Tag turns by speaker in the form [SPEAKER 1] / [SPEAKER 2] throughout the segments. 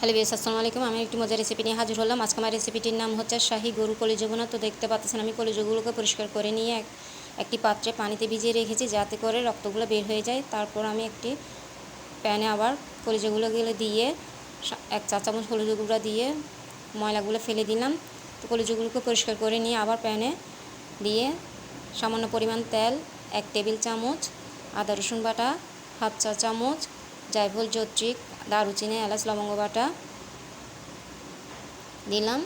[SPEAKER 1] Hello viewers, আসসালামু আলাইকুম। আমি একটি মজার রেসিপি নিয়ে হাজির হলাম। আজকে আমার রেসিপিটির নাম হচ্ছে শাহী গরু কলিজা ভুনা। তো দেখতে পাচ্ছেন আমি কলিজাগুলোকে পরিষ্কার করে নিয়ে একটি পাত্রে পানিতে ভিজিয়ে রেখেছি যাতে করে রক্তগুলো বের হয়ে যায়। তারপর আমি একটি প্যানে আবার কলিজাগুলো দিয়ে 1 চা চামচ হলুদ গুঁড়া দিয়ে ময়লাগুলো ফেলে দিলাম। তো কলিজাগুলোকে পরিষ্কার করে নিয়ে আবার প্যানে দিয়ে সামান্য পরিমাণ তেল, 1 টেবিল চামচ আদা রসুন বাটা, হাফ চা চামচ জায়ফল, জয়িত্রী, দারুচিনি, এলাচ, লবঙ্গ বাটা দিলাম।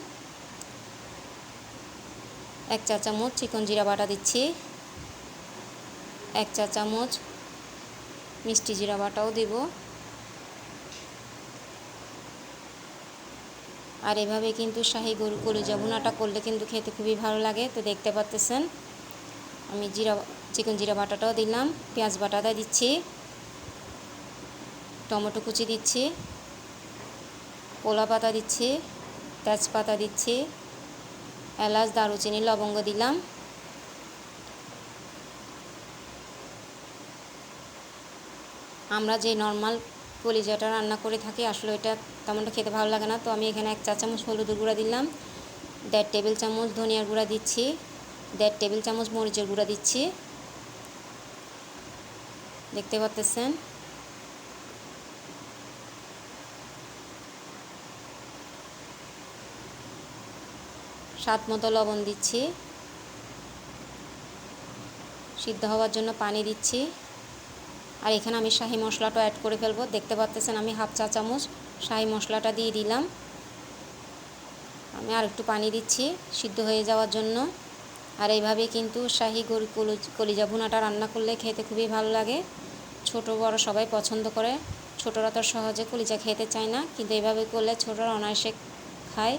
[SPEAKER 1] 1 চা চামচ চিকন জিরা বাটা দিচ্ছি, 1 চা চামচ মিষ্টি জিরা বাটাও দেব। আর এভাবে কিন্তু শাহী গরু কলিজা ভুনাটা করলে কিন্তু খেতে খুবই ভালো লাগে। তো দেখতে পাচ্ছেন আমি চিকন জিরা বাটাটাও দিলাম, পেঁয়াজ বাটাটা দিচ্ছি, টমেটো কুচি দিচ্ছি, পোলা পাতা দিচ্ছি, তেজপাতা দিচ্ছি, এলাচ, দারুচিনি, লবঙ্গ দিলাম। আমরা যে নর্মাল কলিজাটা রান্না করে থাকি আসলে এটা তেমনটা খেতে ভালো লাগে না। তো আমি এখানে 1 চা চামচ হলুদের গুঁড়া দিলাম, 1.5 টেবিল চামচ ধনিয়ার গুঁড়া দিচ্ছি, 1.5 টেবিল চামচ মরিচের গুঁড়া দিচ্ছি। দেখতে পাচ্ছেন স্বাদ মতো লবণ দিচ্ছি, সিদ্ধ হওয়ার জন্য পানি দিচ্ছি। আর এখানে আমি শাহী মশলাটা অ্যাড করে ফেলবো। দেখতে পাচ্ছেন আমি হাফ চা চামচ শাহী মশলাটা দিয়ে দিলাম। আমি আর একটু পানি দিচ্ছি সিদ্ধ হয়ে যাওয়ার জন্য। আর এইভাবে কিন্তু শাহী গরু কলিজা ভুনাটা রান্না করলে খেতে খুবই ভালো লাগে। ছোট বড় সবাই পছন্দ করে। ছোটরা তো সহজে কলিজা খেতে চায় না, কিন্তু এইভাবে করলে ছোটরা অনায়াসে খায়।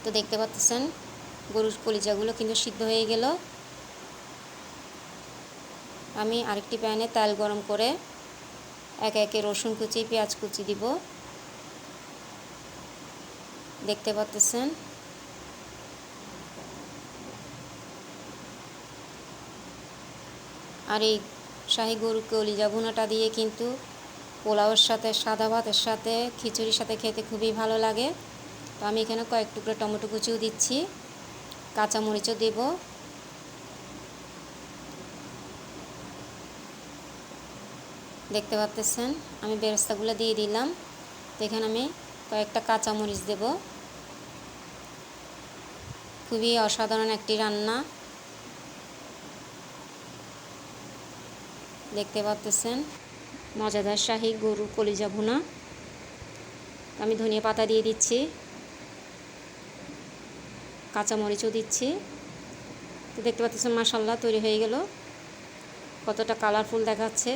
[SPEAKER 1] তো দেখতে পাচ্ছেন গরুর কলিজাগুলো কিন্তু সিদ্ধ হয়ে গেল। আমি আরেকটি প্যানে তেল গরম করে একে একে রসুন কুচি, পেঁয়াজ কুচি দিব। দেখতে পাচ্ছেন আর এই শাহী গরু কলিজা ভুনাটা দিয়ে কিন্তু পোলাওয়ের সাথে, সাদা ভাতের সাথে, খিচুড়ির সাথে খেতে খুবই ভালো লাগে। তো আমি এখানে কয়েক টুকরো টমেটো কুচিও দিচ্ছি, কাঁচামরিচও দেব। দেখতে পাচ্ছেন আমি বেরেস্তাগুলো দিয়ে দিলাম। তো এখানে আমি কয়েকটা কাঁচামরিচ দেব। খুবই অসাধারণ একটি রান্না। দেখতে পাচ্ছেন মজাদার শাহী গরু কলিজা ভুনা। আমি ধনিয়া পাতা দিয়ে দিচ্ছি, কাঁচামরিচও দিচ্ছি। তো দেখতে পাচ্ছেন মাশাআল্লাহ তৈরি হয়ে গেল। কতটা কালারফুল দেখাচ্ছে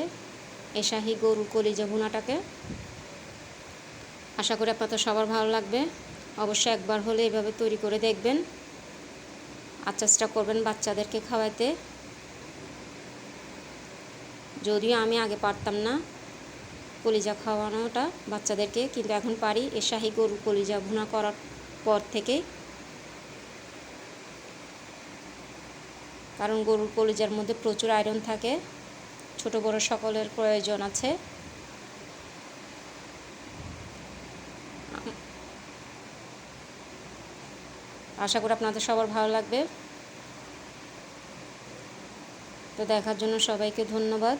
[SPEAKER 1] এই শাহী গরু কলিজা ভুনাটাকে। আশা করি আপনাদের সবার ভালো লাগবে। অবশ্যই একবার হলে এভাবে তৈরি করে দেখবেন, আর চেষ্টা করবেন বাচ্চাদেরকে খাওয়াতে। যদিও আমি আগে পারতাম না কলিজা খাওয়ানোটা বাচ্চাদেরকে, কিন্তু এখন পারি এই শাহী গরু কলিজা ভুনা করার পর থেকে। কারণ গরুর কলিজার মধ্যে প্রচুর আয়রন থাকে, ছোট বড় সকলের প্রয়োজন আছে। আশা করি আপনাদের সবার ভালো লাগবে। তো দেখার জন্য সবাইকে ধন্যবাদ।